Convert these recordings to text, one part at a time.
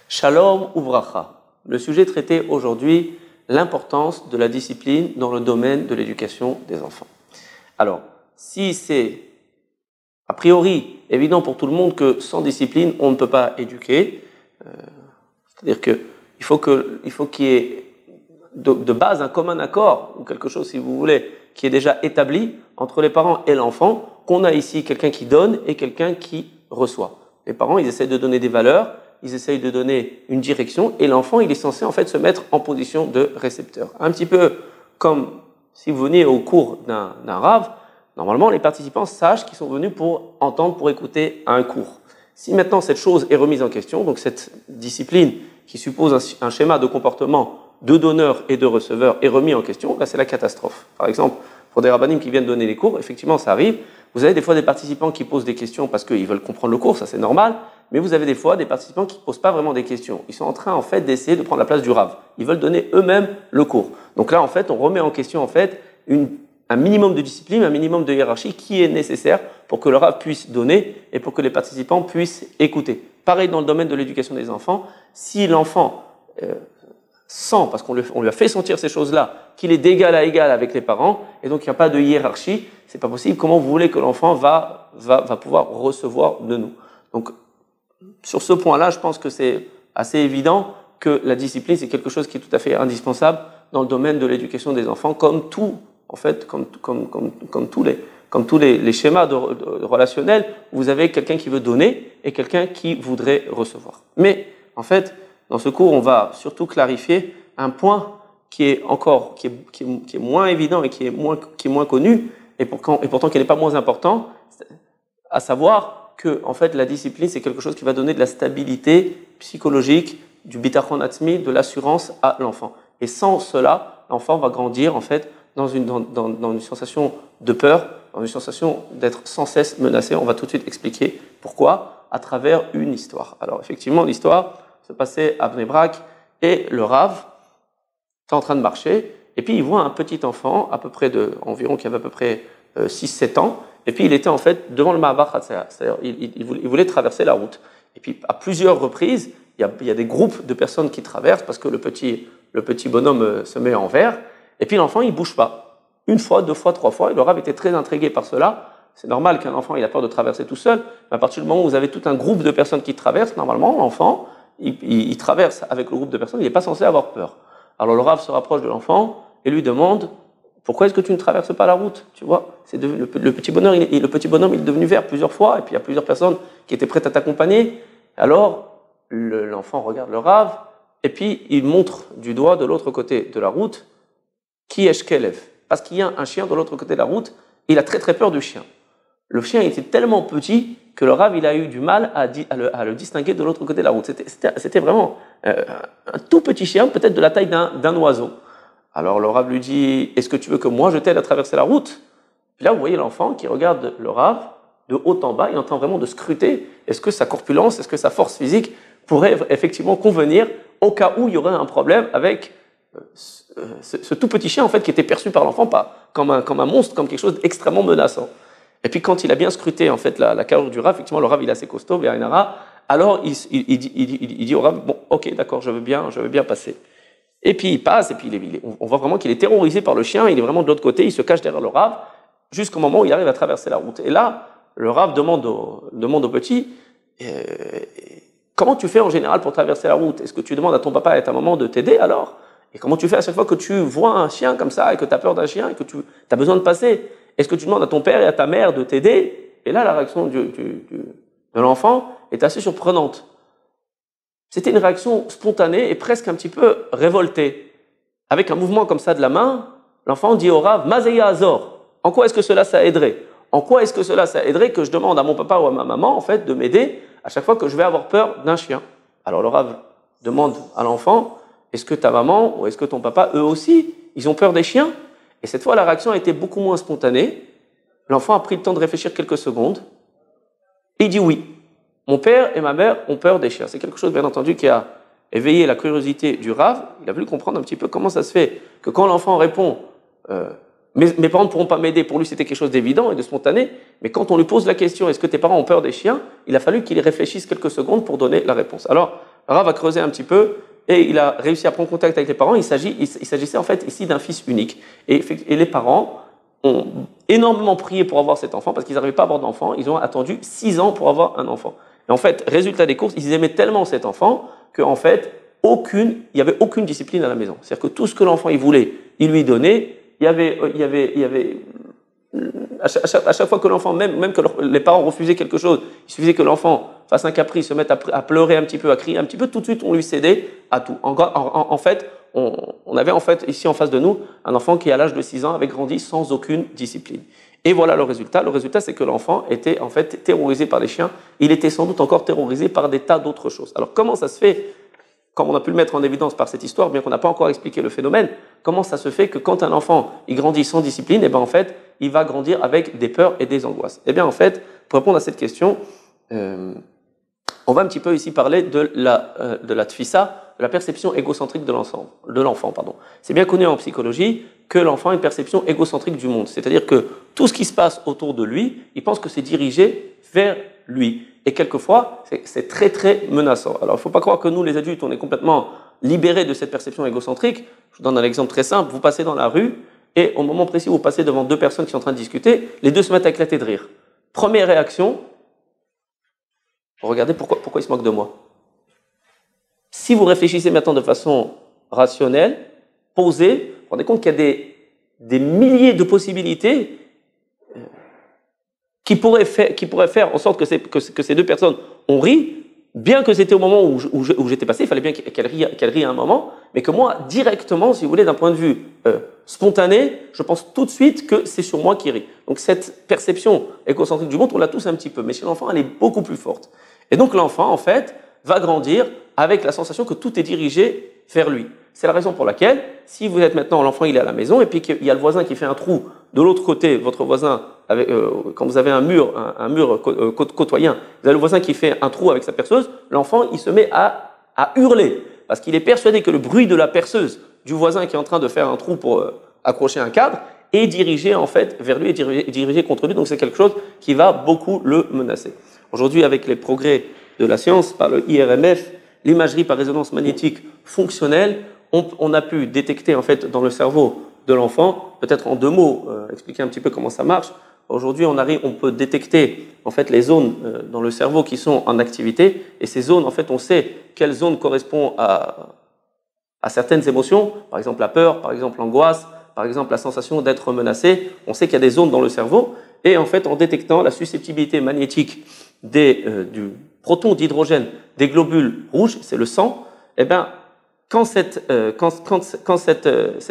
Shalom ou bracha. Le sujet traité aujourd'hui, l'importance de la discipline dans le domaine de l'éducation des enfants. Alors, si c'est a priori évident pour tout le monde que sans discipline, on ne peut pas éduquer, c'est-à-dire qu'il faut qu'il y ait de base un commun accord, ou quelque chose si vous voulez, qui est déjà établi entre les parents et l'enfant, qu'on a ici quelqu'un qui donne et quelqu'un qui reçoit. Les parents, ils essaient de donner des valeurs, ils essayent de donner une direction, et l'enfant, il est censé en fait se mettre en position de récepteur. Un petit peu comme si vous veniez au cours d'un rave, normalement les participants sachent qu'ils sont venus pour entendre, pour écouter un cours. Si maintenant cette chose est remise en question, donc cette discipline qui suppose un schéma de comportement de donneur et de receveur est remis en question, là c'est la catastrophe. Par exemple, pour des rabbinim qui viennent donner des cours, effectivement ça arrive, vous avez des fois des participants qui posent des questions parce qu'ils veulent comprendre le cours, ça c'est normal, mais vous avez des fois des participants qui ne posent pas vraiment des questions. Ils sont en train en fait d'essayer de prendre la place du rav. Ils veulent donner eux-mêmes le cours. Donc là en fait on remet en question en fait un minimum de discipline, un minimum de hiérarchie qui est nécessaire pour que le rav puisse donner et pour que les participants puissent écouter. Pareil dans le domaine de l'éducation des enfants, si l'enfant sent, parce qu'on lui a fait sentir ces choses-là, qu'il est d'égal à égal avec les parents, et donc il n'y a pas de hiérarchie, c'est pas possible. Comment vous voulez que l'enfant va pouvoir recevoir de nous? Donc, sur ce point-là, je pense que c'est assez évident que la discipline, c'est quelque chose qui est tout à fait indispensable dans le domaine de l'éducation des enfants, comme tout, en fait, comme tous les schémas de relationnels, où vous avez quelqu'un qui veut donner et quelqu'un qui voudrait recevoir. Mais, en fait, dans ce cours, on va surtout clarifier un point qui est moins évident et qui est moins connu, et pourtant qui n'est pas moins important, à savoir que, en fait, la discipline, c'est quelque chose qui va donner de la stabilité psychologique, du bitachon atzmi, de l'assurance à l'enfant. Et sans cela, l'enfant va grandir, en fait, dans une sensation de peur, dans une sensation d'être sans cesse menacé. On va tout de suite expliquer pourquoi, à travers une histoire. Alors, effectivement, l'histoire se passait à Bnei Brak, et le Rav est en train de marcher, et puis il voit un petit enfant, qui avait à peu près 6-7 ans, et puis il était en fait devant le Ma'abar Chatzaya, c'est-à-dire il voulait traverser la route. Et puis à plusieurs reprises, il y a des groupes de personnes qui traversent, parce que le petit bonhomme se met en vert, et puis l'enfant il bouge pas. Une fois, 2 fois, 3 fois, et le Rav était très intrigué par cela. C'est normal qu'un enfant il a peur de traverser tout seul, mais à partir du moment où vous avez tout un groupe de personnes qui traversent, normalement l'enfant, il traverse avec le groupe de personnes, il n'est pas censé avoir peur. Alors le Rav se rapproche de l'enfant et lui demande « Pourquoi est-ce que tu ne traverses pas la route ?» Tu vois, le petit bonhomme il est devenu vert plusieurs fois, et puis il y a plusieurs personnes qui étaient prêtes à t'accompagner. Alors l'enfant regarde le Rav, et puis il montre du doigt de l'autre côté de la route « Qui est Kelev ?» Parce qu'il y a un chien de l'autre côté de la route, et il a très très peur du chien. Le chien était tellement petit que le Rav il a eu du mal à le distinguer de l'autre côté de la route. C'était vraiment un tout petit chien, peut-être de la taille d'un oiseau. Alors le Rav lui dit « Est-ce que tu veux que moi je t'aide à traverser la route ?» Puis là vous voyez l'enfant qui regarde le Rav de haut en bas, il est en train vraiment de scruter est-ce que sa corpulence, est-ce que sa force physique pourrait effectivement convenir au cas où il y aurait un problème avec ce tout petit chien en fait qui était perçu par l'enfant pas comme un monstre, comme quelque chose d'extrêmement menaçant. Et puis quand il a bien scruté en fait la carrure du Rav, effectivement le Rav il est assez costaud, alors il dit au Rav bon ok d'accord je veux bien passer. Et puis il passe et puis on voit vraiment qu'il est terrorisé par le chien, il est vraiment de l'autre côté, il se cache derrière le Rav jusqu'au moment où il arrive à traverser la route. Et là le Rav demande au petit comment tu fais en général pour traverser la route? Est-ce que tu demandes à ton papa et à ta maman de t'aider alors? Et comment tu fais à chaque fois que tu vois un chien comme ça et que tu as peur d'un chien et que tu as besoin de passer? Est-ce que tu demandes à ton père et à ta mère de t'aider? Et là, la réaction de l'enfant est assez surprenante. C'était une réaction spontanée et presque un petit peu révoltée. Avec un mouvement comme ça de la main, l'enfant dit au Rav, Mazeya Azor, en quoi est-ce que cela aiderait? En quoi est-ce que cela aiderait que je demande à mon papa ou à ma maman en fait, de m'aider à chaque fois que je vais avoir peur d'un chien? Alors le Rav demande à l'enfant, est-ce que ta maman ou est-ce que ton papa, eux aussi, ils ont peur des chiens? Et cette fois, la réaction a été beaucoup moins spontanée. L'enfant a pris le temps de réfléchir quelques secondes. Et il dit oui. Mon père et ma mère ont peur des chiens. C'est quelque chose, bien entendu, qui a éveillé la curiosité du Rav. Il a voulu comprendre un petit peu comment ça se fait que quand l'enfant répond mes parents ne pourront pas m'aider, pour lui c'était quelque chose d'évident et de spontané. Mais quand on lui pose la question est-ce que tes parents ont peur des chiens, il a fallu qu'il réfléchisse quelques secondes pour donner la réponse. Alors, Rav a creusé un petit peu et il a réussi à prendre contact avec les parents. Il s'agissait en fait ici d'un fils unique. Et les parents ont énormément prié pour avoir cet enfant parce qu'ils n'arrivaient pas à avoir d'enfant. Ils ont attendu 6 ans pour avoir un enfant. Et en fait, résultat des courses, ils aimaient tellement cet enfant qu'en fait, il n'y avait aucune discipline à la maison. C'est-à-dire que tout ce que l'enfant il voulait, il lui donnait. À chaque fois que l'enfant, même que les parents refusaient quelque chose, il suffisait que l'enfant fasse un caprice, se mette à pleurer un petit peu, à crier un petit peu, tout de suite on lui cédait à tout. En fait, on avait en fait ici en face de nous un enfant qui à l'âge de 6 ans avait grandi sans aucune discipline. Et voilà le résultat. Le résultat, c'est que l'enfant était en fait terrorisé par les chiens. Il était sans doute encore terrorisé par des tas d'autres choses. Alors comment ça se fait? Comme on a pu le mettre en évidence par cette histoire, bien qu'on n'a pas encore expliqué le phénomène, comment ça se fait que quand un enfant il grandit sans discipline, et ben en fait, il va grandir avec des peurs et des angoisses? Eh bien en fait, pour répondre à cette question, on va un petit peu ici parler de la tfissa, de la perception égocentrique de l'enfant. C'est bien connu en psychologie que l'enfant a une perception égocentrique du monde. C'est-à-dire que tout ce qui se passe autour de lui, il pense que c'est dirigé vers lui. Et quelquefois, c'est très très menaçant. Alors, il ne faut pas croire que nous, les adultes, on est complètement libérés de cette perception égocentrique. Je vous donne un exemple très simple. Vous passez dans la rue et au moment précis où vous passez devant 2 personnes qui sont en train de discuter, les 2 se mettent à éclater de rire. Première réaction, regardez pourquoi ils se moquent de moi. Si vous réfléchissez maintenant de façon rationnelle, posée, vous vous rendez compte qu'il y a des milliers de possibilités qui pourraient faire en sorte que ces 2 personnes ont ri, bien que c'était au moment où j'étais passé, il fallait bien qu'elles rient à un moment, mais que moi, directement, si vous voulez, d'un point de vue spontané, je pense tout de suite que c'est sur moi qui rit. Donc cette perception égocentrique du monde, on l'a tous un petit peu, mais chez l'enfant, elle est beaucoup plus forte. Et donc l'enfant, en fait, va grandir avec la sensation que tout est dirigé vers lui. C'est la raison pour laquelle, si vous êtes maintenant, l'enfant il est à la maison, et puis qu'il y a le voisin qui fait un trou de l'autre côté, votre voisin, quand vous avez un mur côtoyant, vous avez le voisin qui fait un trou avec sa perceuse, l'enfant il se met à hurler, parce qu'il est persuadé que le bruit de la perceuse du voisin qui est en train de faire un trou pour accrocher un cadre est dirigé en fait vers lui, est dirigé contre lui, donc c'est quelque chose qui va beaucoup le menacer. Aujourd'hui, avec les progrès de la science, par le IRMF, l'imagerie par résonance magnétique fonctionnelle, on a pu détecter en fait dans le cerveau de l'enfant, peut-être en 2 mots, expliquer un petit peu comment ça marche. Aujourd'hui, on peut détecter en fait les zones dans le cerveau qui sont en activité, et ces zones, en fait, on sait quelle zone correspond à certaines émotions, par exemple la peur, par exemple l'angoisse, par exemple la sensation d'être menacé. On sait qu'il y a des zones dans le cerveau, et en fait, en détectant la susceptibilité magnétique du proton d'hydrogène des globules rouges, c'est le sang, eh bien, quand cette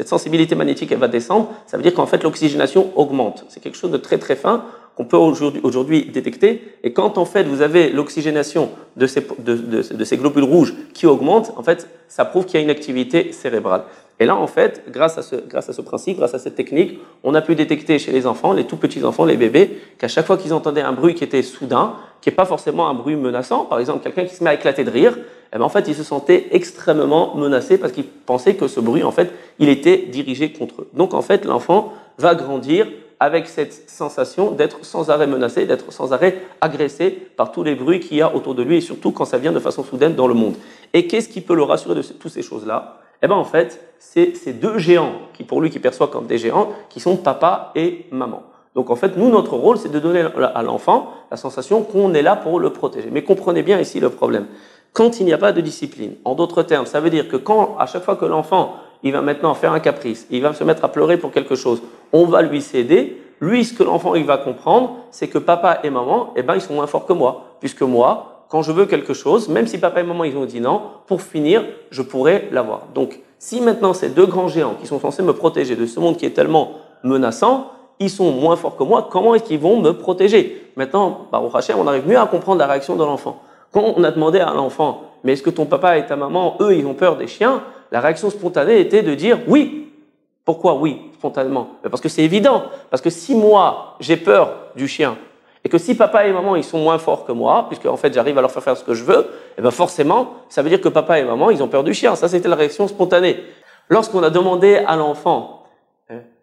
sensibilité magnétique elle va descendre, ça veut dire qu'en fait l'oxygénation augmente. C'est quelque chose de très très fin qu'on peut aujourd'hui détecter. Et quand en fait vous avez l'oxygénation de ces globules rouges qui augmente, en fait ça prouve qu'il y a une activité cérébrale. Et là en fait, grâce à ce principe, grâce à cette technique, on a pu détecter chez les enfants, les tout petits enfants, les bébés, qu'à chaque fois qu'ils entendaient un bruit qui était soudain, qui n'est pas forcément un bruit menaçant, par exemple quelqu'un qui se met à éclater de rire, eh bien, en fait, ils se sentaient extrêmement menacés parce qu'ils pensaient que ce bruit, en fait, il était dirigé contre eux. Donc, en fait, l'enfant va grandir avec cette sensation d'être sans arrêt menacé, d'être sans arrêt agressé par tous les bruits qu'il y a autour de lui et surtout quand ça vient de façon soudaine dans le monde. Et qu'est-ce qui peut le rassurer de toutes ces choses-là? Eh bien, en fait, c'est ces 2 géants qui perçoit comme des géants, qui sont papa et maman. Donc, en fait, nous, notre rôle, c'est de donner à l'enfant la sensation qu'on est là pour le protéger. Mais comprenez bien ici le problème. Quand il n'y a pas de discipline, en d'autres termes, ça veut dire que à chaque fois que l'enfant, il va maintenant faire un caprice, il va se mettre à pleurer pour quelque chose, on va lui céder. Lui, ce que l'enfant il va comprendre, c'est que papa et maman, eh ben, ils sont moins forts que moi. Puisque moi, quand je veux quelque chose, même si papa et maman ils ont dit non, pour finir, je pourrais l'avoir. Donc, si maintenant ces 2 grands géants qui sont censés me protéger de ce monde qui est tellement menaçant, ils sont moins forts que moi, comment est-ce qu'ils vont me protéger? Maintenant, Baruch Hashem, on arrive mieux à comprendre la réaction de l'enfant. Quand on a demandé à l'enfant, mais est-ce que ton papa et ta maman, eux, ils ont peur des chiens? La réaction spontanée était de dire oui. Pourquoi oui, spontanément? Parce que c'est évident. Parce que si moi, j'ai peur du chien, et que si papa et maman, ils sont moins forts que moi, puisque en fait, j'arrive à leur faire ce que je veux, et bien forcément, ça veut dire que papa et maman, ils ont peur du chien. Ça, c'était la réaction spontanée. Lorsqu'on a demandé à l'enfant,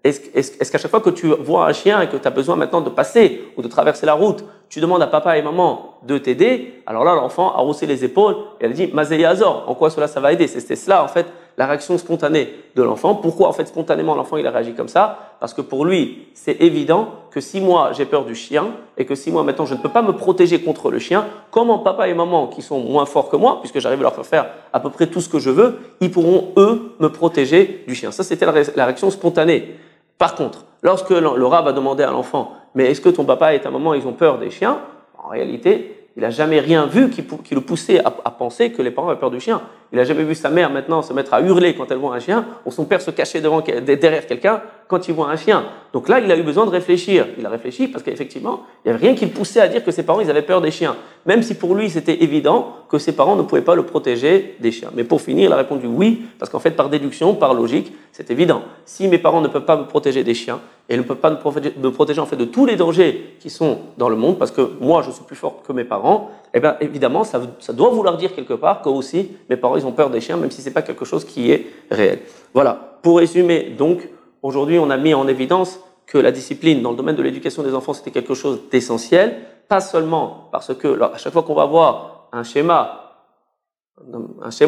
est-ce qu'à chaque fois que tu vois un chien et que tu as besoin maintenant de passer ou de traverser la route, tu demandes à papa et maman de t'aider? Alors là, l'enfant a haussé les épaules et elle dit « Mazé Azor », en quoi cela ça va aider? C'est cela en fait la réaction spontanée de l'enfant. Pourquoi en fait spontanément l'enfant il a réagi comme ça? Parce que pour lui, c'est évident que si moi j'ai peur du chien et que si moi maintenant je ne peux pas me protéger contre le chien, comment papa et maman qui sont moins forts que moi, puisque j'arrive à leur faire à peu près tout ce que je veux, ils pourront eux me protéger du chien. Ça c'était la réaction spontanée. Par contre, lorsque le rat va demander à l'enfant « Mais est-ce que ton papa et ta maman, ils ont peur des chiens ?» En réalité, il n'a jamais rien vu qui le poussait à penser que les parents avaient peur du chien. Il n'a jamais vu sa mère maintenant se mettre à hurler quand elle voit un chien, ou son père se cacher derrière quelqu'un quand il voit un chien. Donc là, il a eu besoin de réfléchir. Il a réfléchi parce qu'effectivement, il n'y avait rien qui le poussait à dire que ses parents ils avaient peur des chiens. Même si pour lui, c'était évident que ses parents ne pouvaient pas le protéger des chiens. Mais pour finir, il a répondu oui, parce qu'en fait, par déduction, par logique, c'est évident. Si mes parents ne peuvent pas me protéger des chiens, et ne peuvent pas me protéger en fait de tous les dangers qui sont dans le monde, parce que moi, je suis plus fort que mes parents, eh bien évidemment, ça doit vouloir dire quelque part que aussi mes parents ils ont peur des chiens, même si ce n'est pas quelque chose qui est réel. Voilà, pour résumer, donc, aujourd'hui, on a mis en évidence que la discipline dans le domaine de l'éducation des enfants, c'était quelque chose d'essentiel, pas seulement parce que à chaque fois qu'on va voir un schéma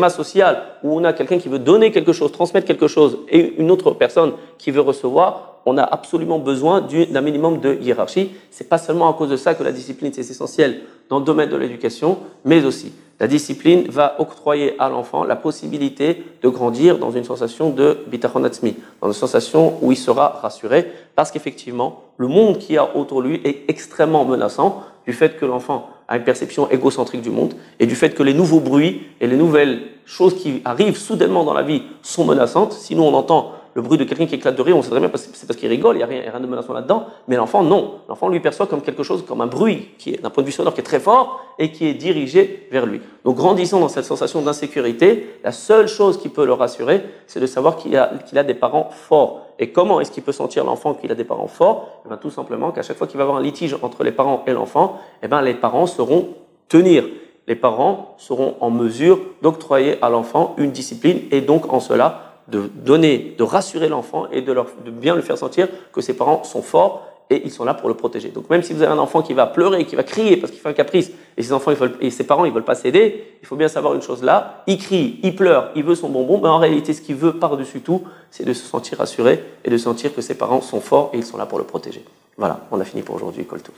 social où on a quelqu'un qui veut donner quelque chose, transmettre quelque chose et une autre personne qui veut recevoir, on a absolument besoin d'un minimum de hiérarchie. C'est pas seulement à cause de ça que la discipline c'est essentiel dans le domaine de l'éducation, mais aussi la discipline va octroyer à l'enfant la possibilité de grandir dans une sensation de bitachon atzmi, dans une sensation où il sera rassuré, parce qu'effectivement, le monde qui a autour de lui est extrêmement menaçant du fait que l'enfant a une perception égocentrique du monde et du fait que les nouveaux bruits et les nouvelles choses qui arrivent soudainement dans la vie sont menaçantes. Sinon, on entend le bruit de quelqu'un qui éclate de rire, on sait très bien que c'est parce qu'il rigole, il n'y a rien de menaçant là-dedans. Mais l'enfant, non. L'enfant lui perçoit comme quelque chose, comme un bruit qui est d'un point de vue sonore qui est très fort et qui est dirigé vers lui. Donc, grandissant dans cette sensation d'insécurité, la seule chose qui peut le rassurer, c'est de savoir qu'il a des parents forts. Et comment est-ce qu'il peut sentir l'enfant qu'il a des parents forts? Eh bien, tout simplement qu'à chaque fois qu'il va y avoir un litige entre les parents et l'enfant, eh bien, les parents sauront tenir. Les parents seront en mesure d'octroyer à l'enfant une discipline et donc en cela de rassurer l'enfant et de bien lui faire sentir que ses parents sont forts et ils sont là pour le protéger. Donc même si vous avez un enfant qui va pleurer, qui va crier parce qu'il fait un caprice et ses parents ils veulent pas s'aider, il faut bien savoir une chose là, il crie, il pleure, il veut son bonbon, mais en réalité ce qu'il veut par-dessus tout, c'est de se sentir rassuré et de sentir que ses parents sont forts et ils sont là pour le protéger. Voilà, on a fini pour aujourd'hui, Koltou.